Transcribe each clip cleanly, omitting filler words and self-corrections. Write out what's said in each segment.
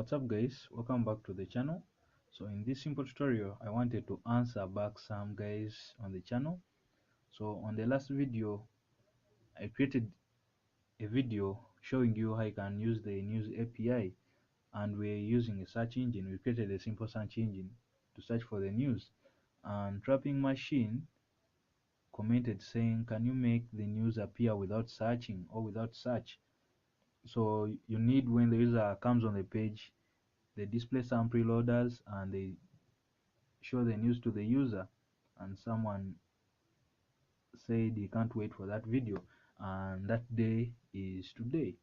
What's up guys, welcome back to the channel. So in this simple tutorial I wanted to answer back some guys on the channel. So on the last video I created a video showing you how you can use the news API, and we're using a search engine. We created a simple search engine to search for the news, and Trapping Machine commented saying, can you make the news appear without searching or without search? So you need, when the user comes on the page, they display some preloaders and they show the news to the user, and someone said he can't wait for that video, and that day is today.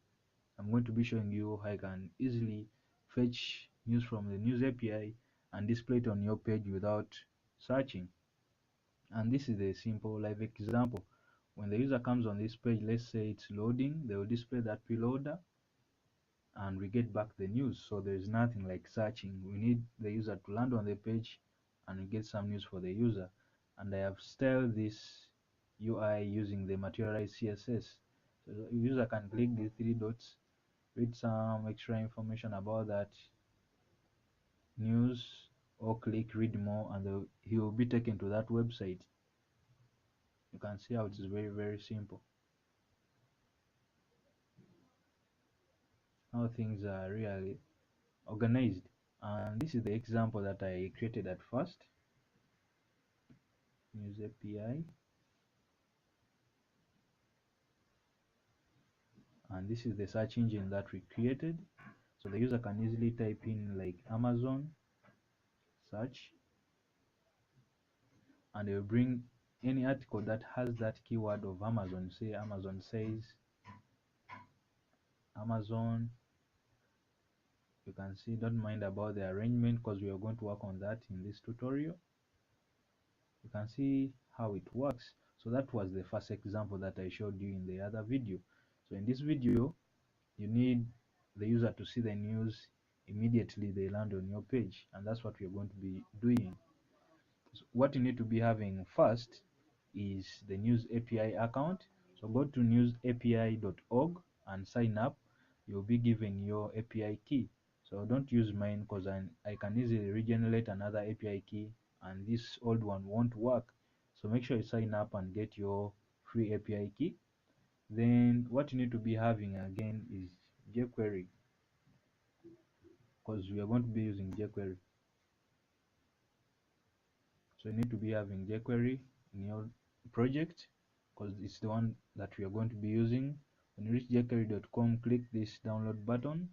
I'm going to be showing you how you can easily fetch news from the news API and display it on your page without searching. And this is a simple live example. When the user comes on this page, let's say it's loading, they will display that preloader and we get back the news. So there is nothing like searching. We need the user to land on the page and we get some news for the user. And I have styled this UI using the materialized CSS. So the user can click the three dots, read some extra information about that news, or click read more, and he will be taken to that website. You can see how it is very simple, how things are really organized. And this is the example that I created at first. News API, and this is the search engine that we created. So the user can easily type in like Amazon search, and it will bring any article that has that keyword of Amazon. Say Amazon says, Amazon. You can see, don't mind about the arrangement because we are going to work on that in this tutorial. You can see how it works. So that was the first example that I showed you in the other video. So in this video, you need the user to see the news immediately they land on your page, and that's what we're going to be doing. So what you need to be having first is the news API account. So go to newsapi.org and sign up. You'll be given your API key. So don't use mine because I can easily regenerate another API key and this old one won't work. So make sure you sign up and get your free API key. Then what you need to be having again is jQuery, because we are going to be using jQuery. So you need to be having jQuery in your project because it's the one that we are going to be using. When you reach jQuery.com, click this download button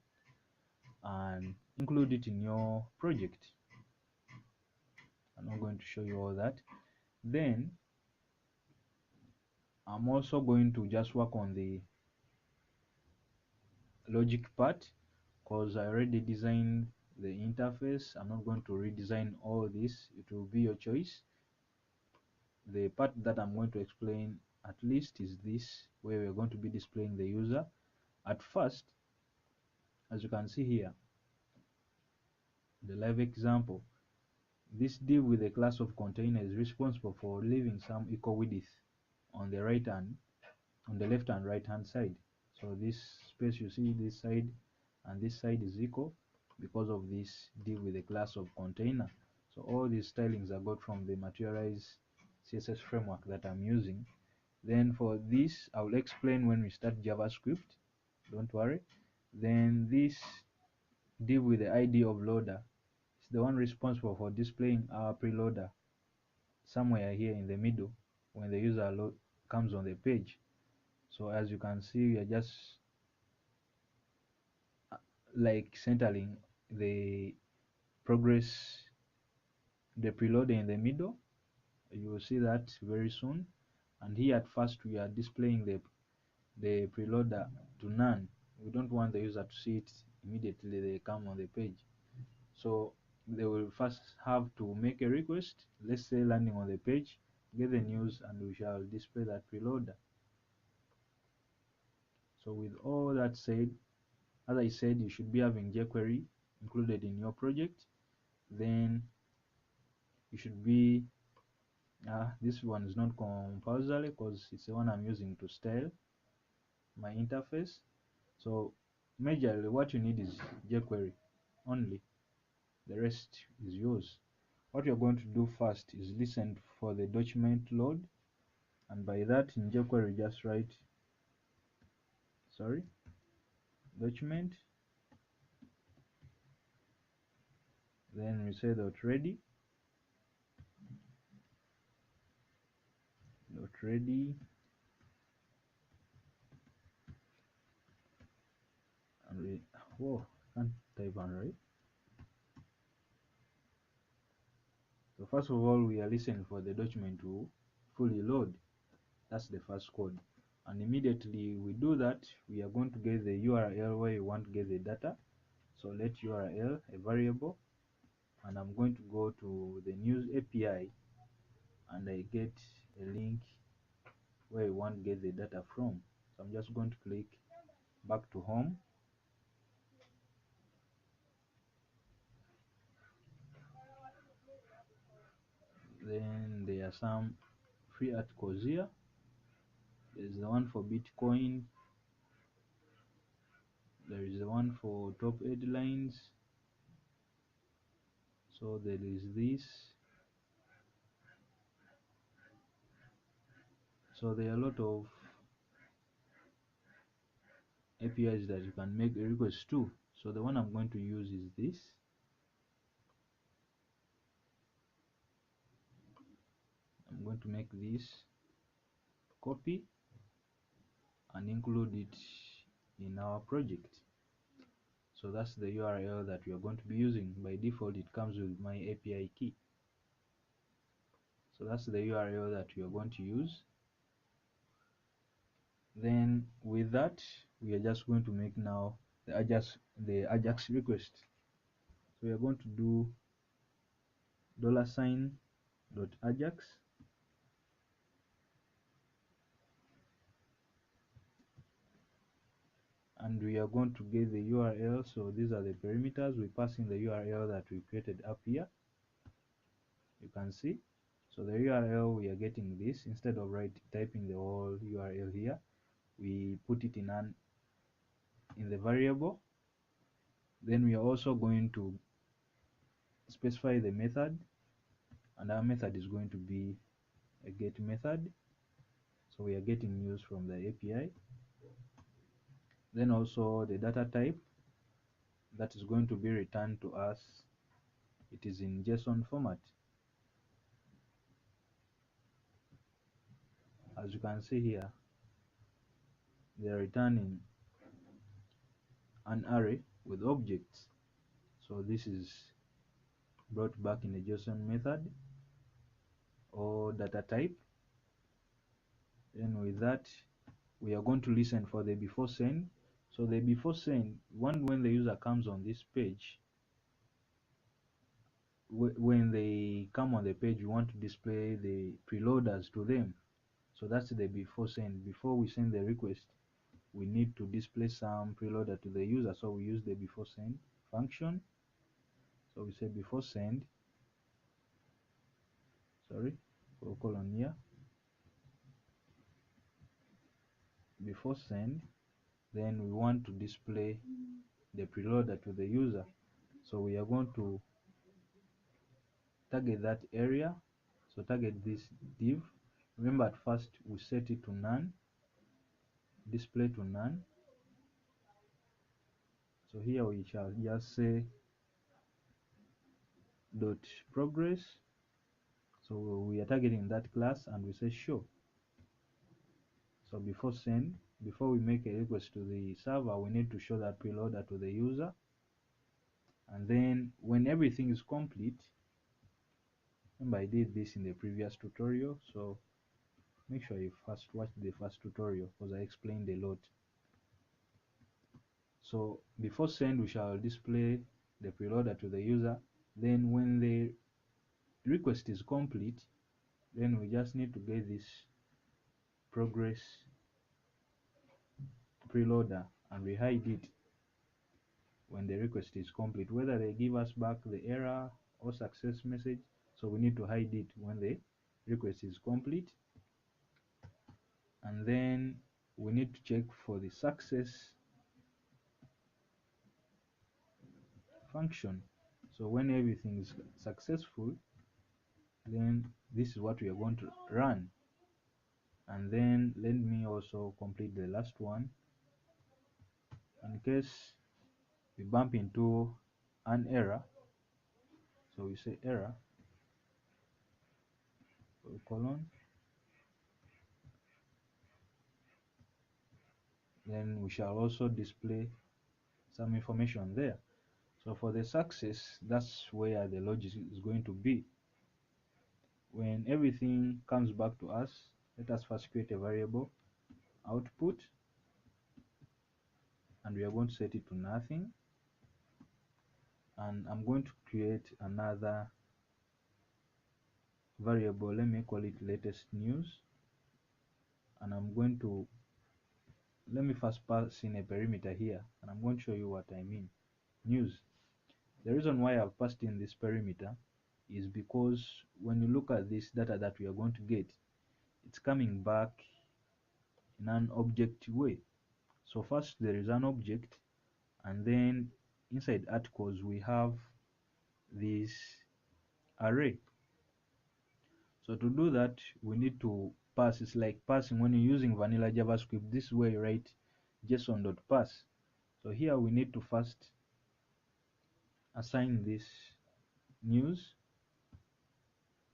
and include it in your project. I'm not going to show you all that. Then I'm also going to just work on the logic part because I already designed the interface. I'm not going to redesign all this, it will be your choice. The part that I'm going to explain at least is this, where we're going to be displaying the user. At first, as you can see here, the live example, this div with a class of container is responsible for leaving some equal width on the right hand, on the left and right hand side. So this space you see this side and this side is equal because of this div with a class of container. So all these stylings are got from the materialized CSS framework that I'm using. Then for this I will explain when we start JavaScript, don't worry. Then this div with the ID of loader is the one responsible for displaying our preloader somewhere here in the middle when the user comes on the page. So as you can see, we are just like centering the progress, the preloader in the middle. You will see that very soon. And here at first we are displaying the preloader to none. We don't want the user to see it immediately they come on the page. So they will first have to make a request, let's say landing on the page, get the news, and we shall display that preloader. So with all that said, as I said, you should be having jQuery included in your project. Then you should be this one is not compulsory because it's the one I'm using to style my interface. So majorly what you need is jQuery. only. The rest is yours. What you're going to do first is listen for the document load, and by that in jQuery just write document, then we say dot ready, and we can't type and write. So first of all, we are listening for the document to fully load. That's the first code. And immediately we do that, we are going to get the URL where you want to get the data. So let URL a variable, and I'm going to go to the news API and I get a link where I want to get the data from. So I'm just going to click back to home. Then there are some free articles here. There's the one for Bitcoin. There is the one for top headlines. So there is this. So there are a lot of APIs that you can make a request to. So the one I'm going to use is this. I'm going to make this copy and include it in our project. So that's the URL that we are going to be using. By default, it comes with my API key. So that's the URL that we are going to use. Then with that, we are just going to make now the Ajax request. So we are going to do $.ajax, and we are going to get the URL. So these are the parameters. We pass in the URL that we created up here. You can see. So the URL, we are getting this. Instead of typing the whole URL here, we put it in the variable. Then we are also going to specify the method, and our method is going to be a get method. So we are getting news from the API. Then also the data type that is going to be returned to us, it is in JSON format. As you can see here, they are returning an array with objects. So this is brought back in a JSON method or data type. Then with that, we are going to listen for the before send. So the before send, when the user comes on this page, when they come on the page, we want to display the preloaders to them. So that's the before send. Before we send the request, we need to display some preloader to the user. So we use the before send function. So we say before send, colon here, before send, then we want to display the preloader to the user. So we are going to target that area. So target this div. Remember, at first we set it to none, display to none. So here we shall just say dot progress. So we are targeting that class, and we say show. So before send, before we make a request to the server, we need to show that preloader to the user. And then when everything is complete, remember I did this in the previous tutorial, so make sure you first watch the first tutorial because I explained a lot. So before send, we shall display the preloader to the user. Then when the request is complete, then we just need to get this progress preloader and we hide it when the request is complete, whether they give us back the error or success message. So we need to hide it when the request is complete. And then we need to check for the success function. So when everything is successful, then this is what we are going to run. And then let me also complete the last one. In case we bump into an error, so we say error colon, then we shall also display some information there. So for the success, that's where the logic is going to be. When everything comes back to us, let us first create a variable output, and we are going to set it to nothing. And I'm going to create another variable, let me call it latest news, and I'm going to, let me first pass in a perimeter here, and I'm going to show you what I mean. News. The reason why I've passed in this perimeter is because when you look at this data that we are going to get, it's coming back in an object way. So first there is an object, and then inside articles we have this array. So to do that, we need to pass. It's like passing when you're using vanilla JavaScript. This way you write json.pass. So here we need to first assign this news,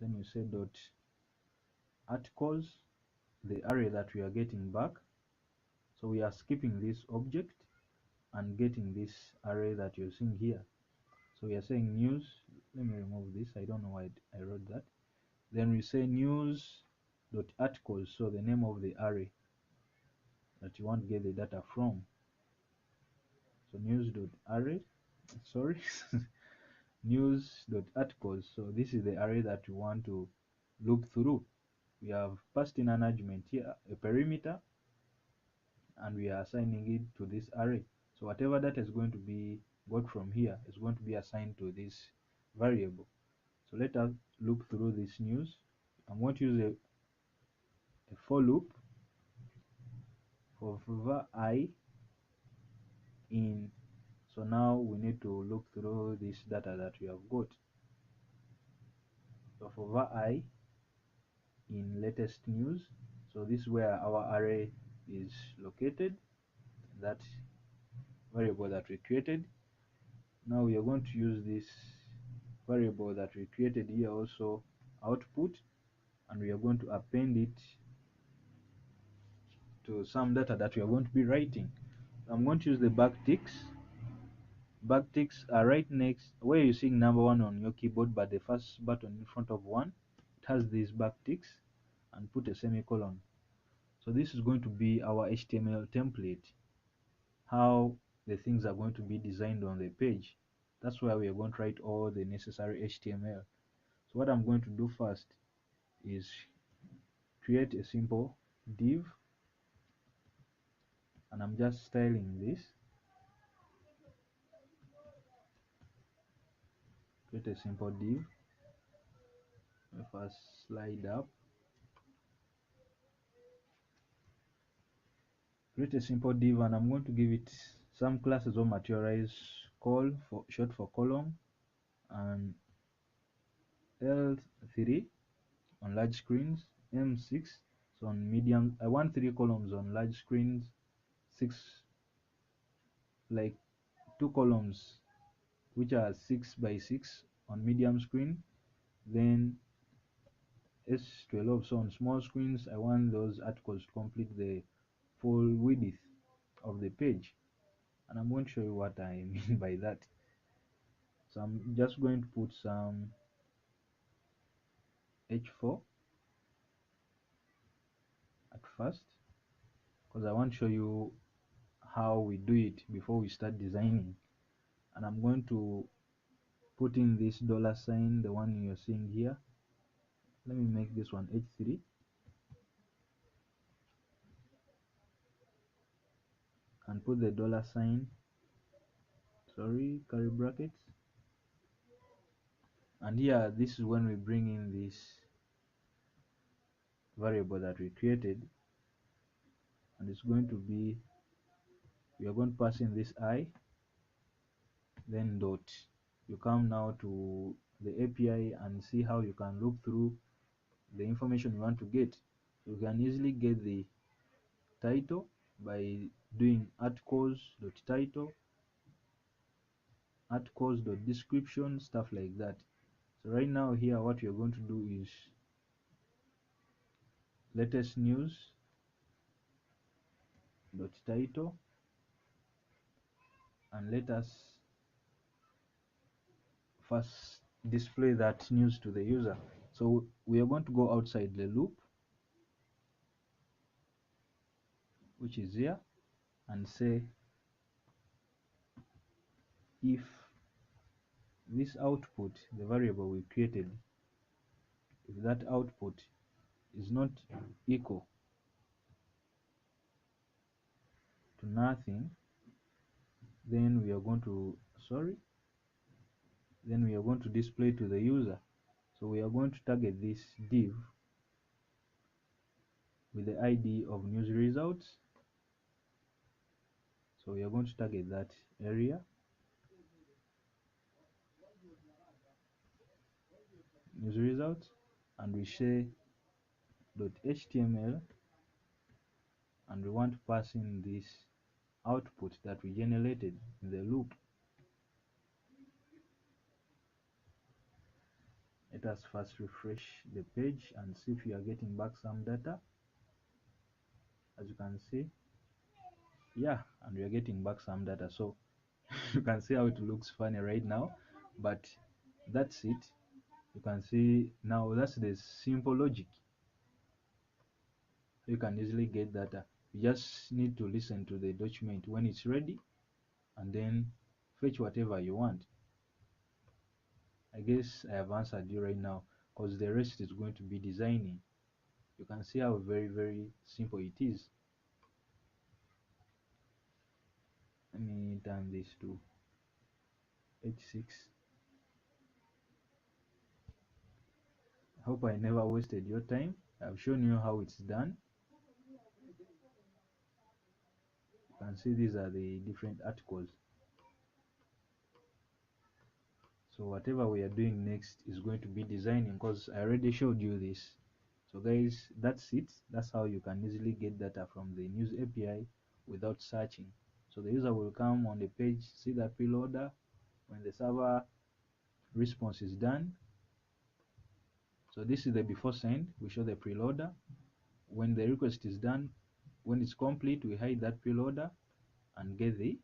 then you say dot articles, the array that we are getting back. So we are skipping this object and getting this array that you're seeing here. So we are saying news. Let me remove this, I don't know why I wrote that. Then we say news dot articles, so the name of the array that you want to get the data from. So news dot array, sorry, news dot articles. So this is the array that we want to loop through. We have passed in an argument here, a perimeter, and we are assigning it to this array. So whatever that is going to be got from here is going to be assigned to this variable. So let us loop through this news. I'm going to use a for loop for var I in. So now we need to look through this data that we have got. So for var I in latest news, so this is where our array is located, that variable that we created. Now we are going to use this variable that we created here also output, and we are going to append it to some data that we are going to be writing. I'm going to use the backticks. Backticks are right next where you're seeing number 1 on your keyboard, but the first button in front of 1, it has these backticks, and put a semicolon. So this is going to be our HTML template, how the things are going to be designed on the page. That's where we are going to write all the necessary HTML. So what I'm going to do first is create a simple div, and I'm just styling this. Create a simple div. First slide up. Create a simple div, and I'm going to give it some classes of materialize call for short for column, and L3 on large screens, M6 so on medium. I want 3 columns on large screens, 6 like 2 columns which are 6 by 6 on medium screen, then S12 so on small screens. I want those articles to complete the full width of the page, and I'm going to show you what I mean by that. So I'm just going to put some H4 at first, because I want to show you how we do it before we start designing. And I'm going to put in this $sign, the one you're seeing here. Let me make this one H3, and put the $sign, sorry, curly brackets. And here, this is when we bring in this variable that we created, and it's going to be, we are going to pass in this I, then dot. You come now to the API and see how you can look through the information you want to get. So you can easily get the title by doing articles.title, articles.description, stuff like that. So right now here what you're going to do is latest news.title, and let us first display that news to the user. So we are going to go outside the loop, which is here, and say if this output, the variable we created, if that output is not equal to nothing, then we are going to display to the user. So we are going to target this div with the ID of news results. So we are going to target that area, news results, and we say .html, and we want to pass in this output that we generated in the loop. Let us first refresh the page and see if we are getting back some data. As you can see, yeah, and we are getting back some data. So you can see how it looks funny right now, but that's it. You can see now that's the simple logic. You can easily get data. You just need to listen to the document when it's ready and then fetch whatever you want. I guess I have answered you right now, because the rest is going to be designing. You can see how very simple it is. Let me turn this to H6. I hope I never wasted your time. I've shown you how it's done. You can see these are the different articles. So whatever we are doing next is going to be designing, because I already showed you this. So guys, that's it. That's how you can easily get data from the news API without searching. So the user will come on the page, see the preloader. When the server response is done, so this is the before send, we show the preloader. When the request is done, when it's complete, we hide that preloader and get the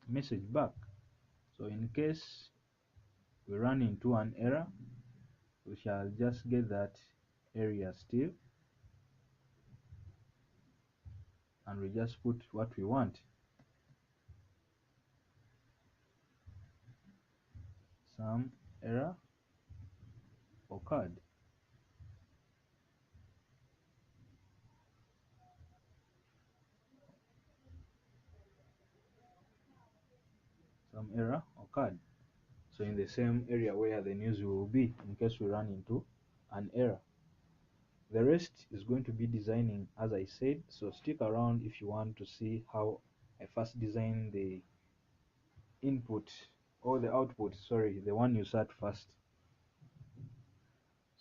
message back. So in case we run into an error, we shall just get that area still, and we just put what we want. Some error occurred. Some error occurred. So in the same area where the news will be, in case we run into an error. The rest is going to be designing, as I said, so stick around if you want to see how I first design the input or the output, sorry, the one you set first.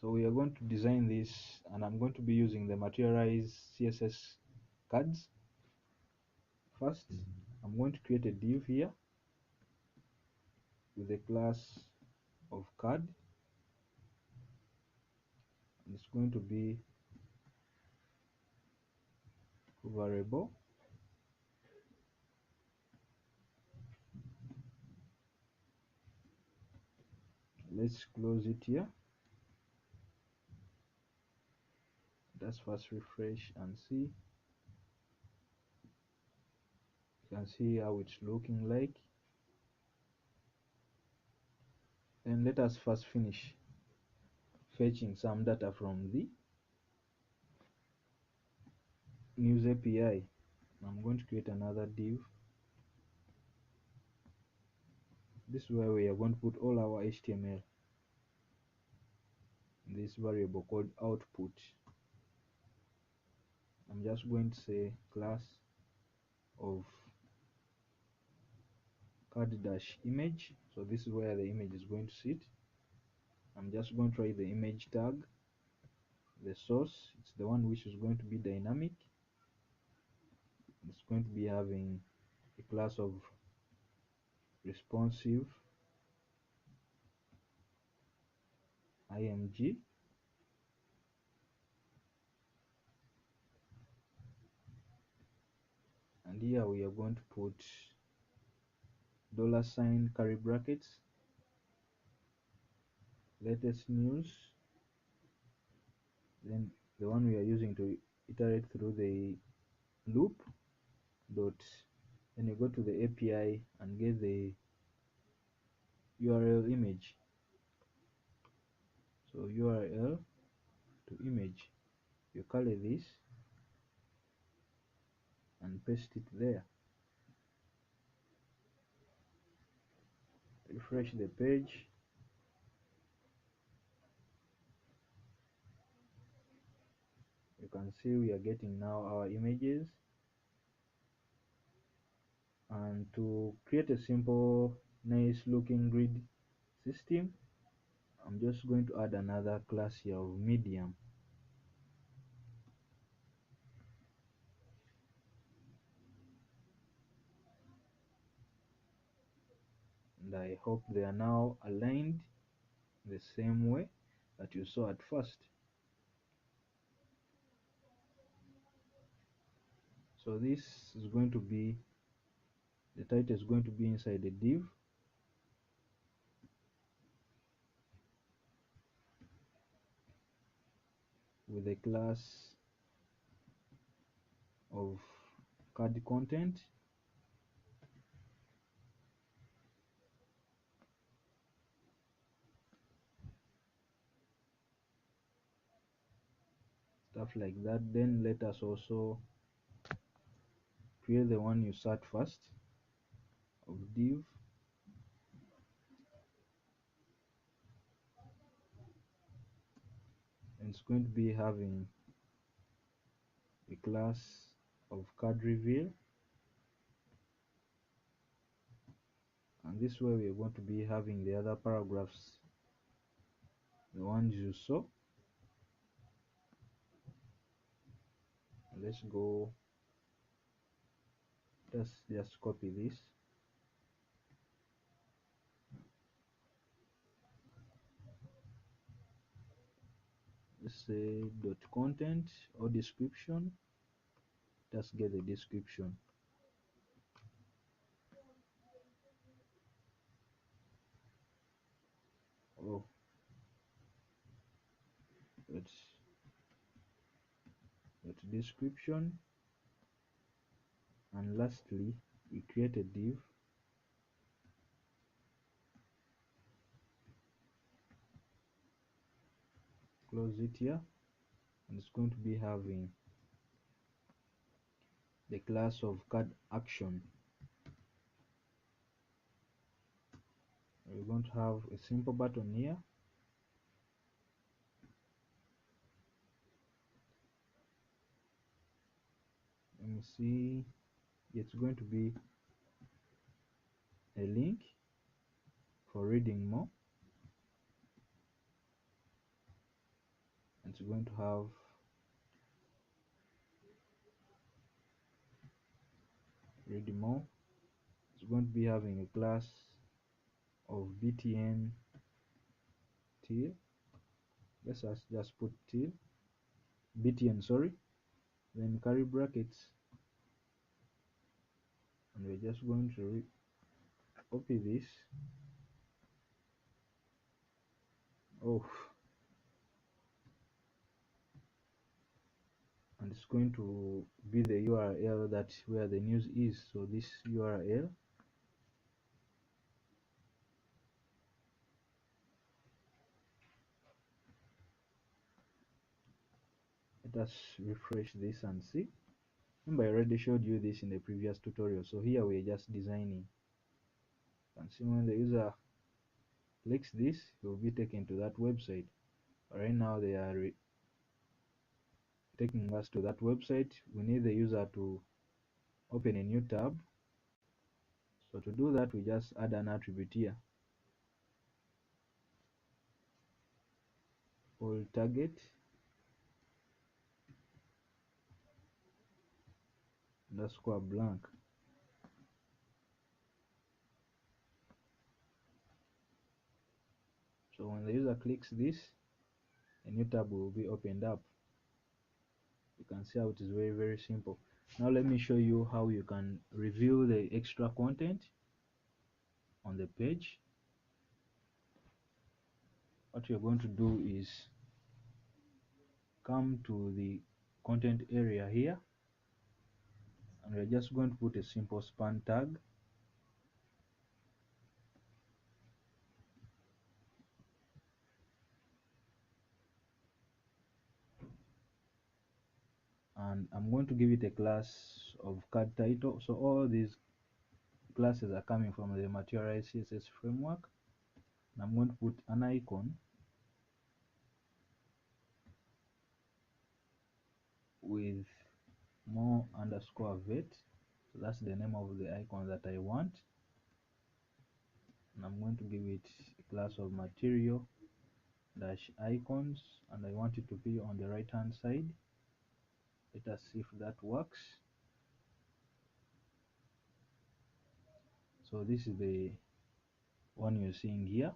So we are going to design this, and I'm going to be using the materialize CSS cards. First, I'm going to create a div here with a class of card. It's going to be variable. Let's close it here. Let's first refresh and see. You can see how it's looking like. Then let us first finish fetching some data from the news API. I'm going to create another div. This is where we are going to put all our HTML. This variable called output. I'm just going to say class of card dash image. So this is where the image is going to sit. I'm just going to write the image tag. The source, it's the one which is going to be dynamic. It's going to be having a class of responsive img, and here we are going to put $ curly brackets latest news, then the one we are using to iterate through the loop dot, then you go to the API and get the URL image. So URL to image, you copy this and paste it there. Refresh the page. You can see we are getting now our images. And to create a simple nice looking grid system, I'm just going to add another class here of medium. And I hope they are now aligned the same way that you saw at first. So this is going to be, the title is going to be inside the div. With a class of card content. Stuff like that. Then let us also create the one you start first of div. And it's going to be having a class of card reveal, and this way we are going to be having the other paragraphs, the ones you saw. Let's go, let's just copy this. Let's say dot content or description. Let's get the description. Oh, let's description. And lastly, we create a div. Close it here, and it's going to be having the class of card action. We're going to have a simple button here. Let me see. It's going to be a link for reading more. It's going to have read more. It's going to be having a class of btn till. Let's just put till btn, sorry, then curly brackets, and we're just going to copy this. Oh, and it's going to be the URL that where the news is. So this URL, let us refresh this and see. Remember, I already showed you this in the previous tutorial. So here we're just designing. You can see when the user clicks this, he will be taken to that website. Right now they are taking us to that website. We need the user to open a new tab. So to do that, we just add an attribute here called target underscore blank. So when the user clicks this, a new tab will be opened up. You can see how it is very simple. Now let me show you how you can review the extra content on the page. What you're going to do is come to the content area here, and we're just going to put a simple span tag. And I'm going to give it a class of card title. So all these classes are coming from the Materialize CSS framework. And I'm going to put an icon with more underscore vet. So that's the name of the icon that I want. And I'm going to give it a class of material dash icons, and I want it to be on the right hand side. Let us see if that works. So this is the one you're seeing here.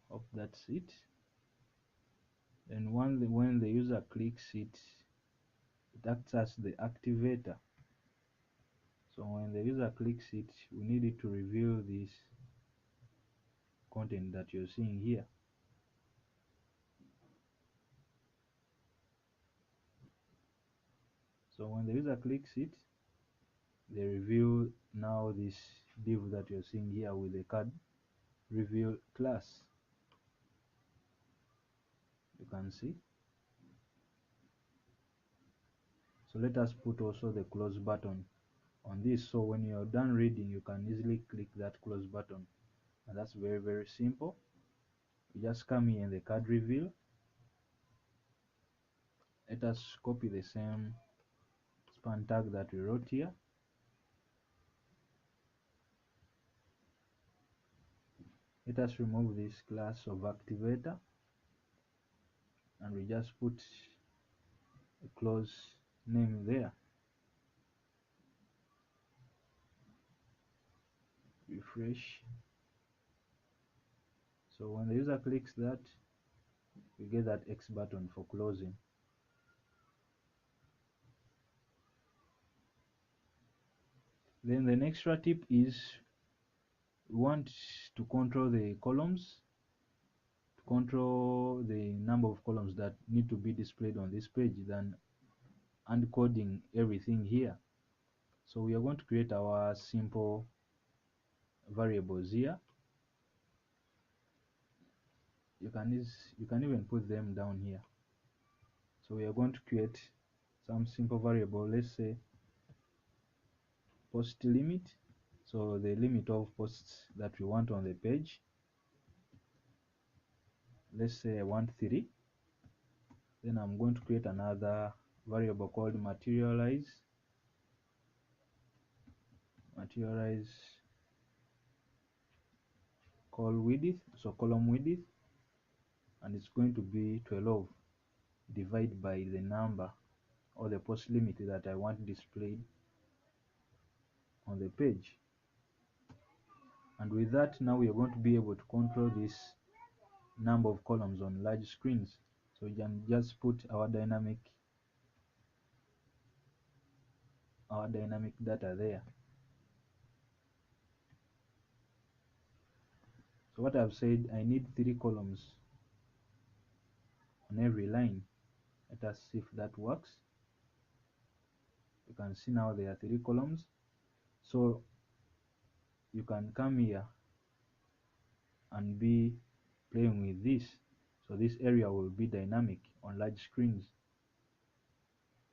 Hope that's it. Then when the user clicks it, it acts as the activator. So when the user clicks it, we need it to reveal this content that you're seeing here. So when the user clicks it, they reveal now this div that you're seeing here with the card reveal class. You can see. So let us put also the close button on this, so when you're done reading, you can easily click that close button. And that's very simple. You just come here in the card reveal. Let us copy the same span tag that we wrote here. Let us remove this class of activator, and we just put a close name there. Refresh. So when the user clicks that, we get that X button for closing. Then the next tip is we want to control the columns, to control the number of columns that need to be displayed on this page, than uncoding everything here. So we are going to create our simple variables here. You can even put them down here. So we are going to create some simple variable. Let's say post limit, so the limit of posts that we want on the page. Let's say I want 3. Then I'm going to create another variable called materialize call width, so column width, and it's going to be 12 divided by the number or the post limit that I want displayed on the page. And with that, now we are going to be able to control this number of columns on large screens. So we can just put our dynamic data there. So what I've said, I need 3 columns on every line. Let us see if that works. You can see now there are 3 columns. So you can come here and be playing with this. So this area will be dynamic on large screens.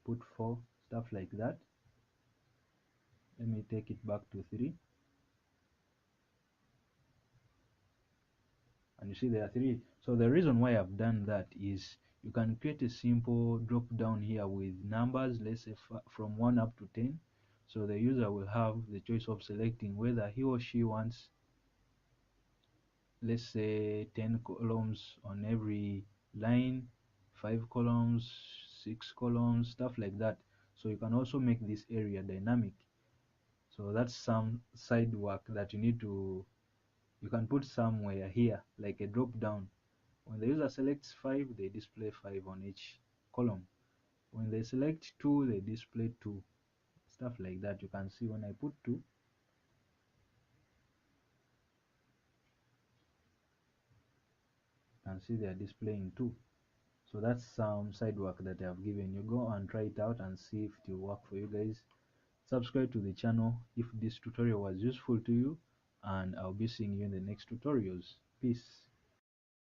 Put 4, stuff like that. Let me take it back to 3. And you see there are 3. So the reason why I've done that is You can create a simple drop down here with numbers, let's say from 1 up to 10. So the user will have the choice of selecting whether he or she wants, let's say, 10 columns on every line, 5 columns, 6 columns, stuff like that. So you can also make this area dynamic. So that's some side work that you can put somewhere here, like a drop down. When the user selects 5, they display 5 on each column. When they select 2, they display 2. Stuff like that. You can see when I put 2, you can see they are displaying 2. So that's some side work that I have given you. Go and try it out and see if it will work for you guys. Subscribe to the channel if this tutorial was useful to you, and I'll be seeing you in the next tutorials. Peace.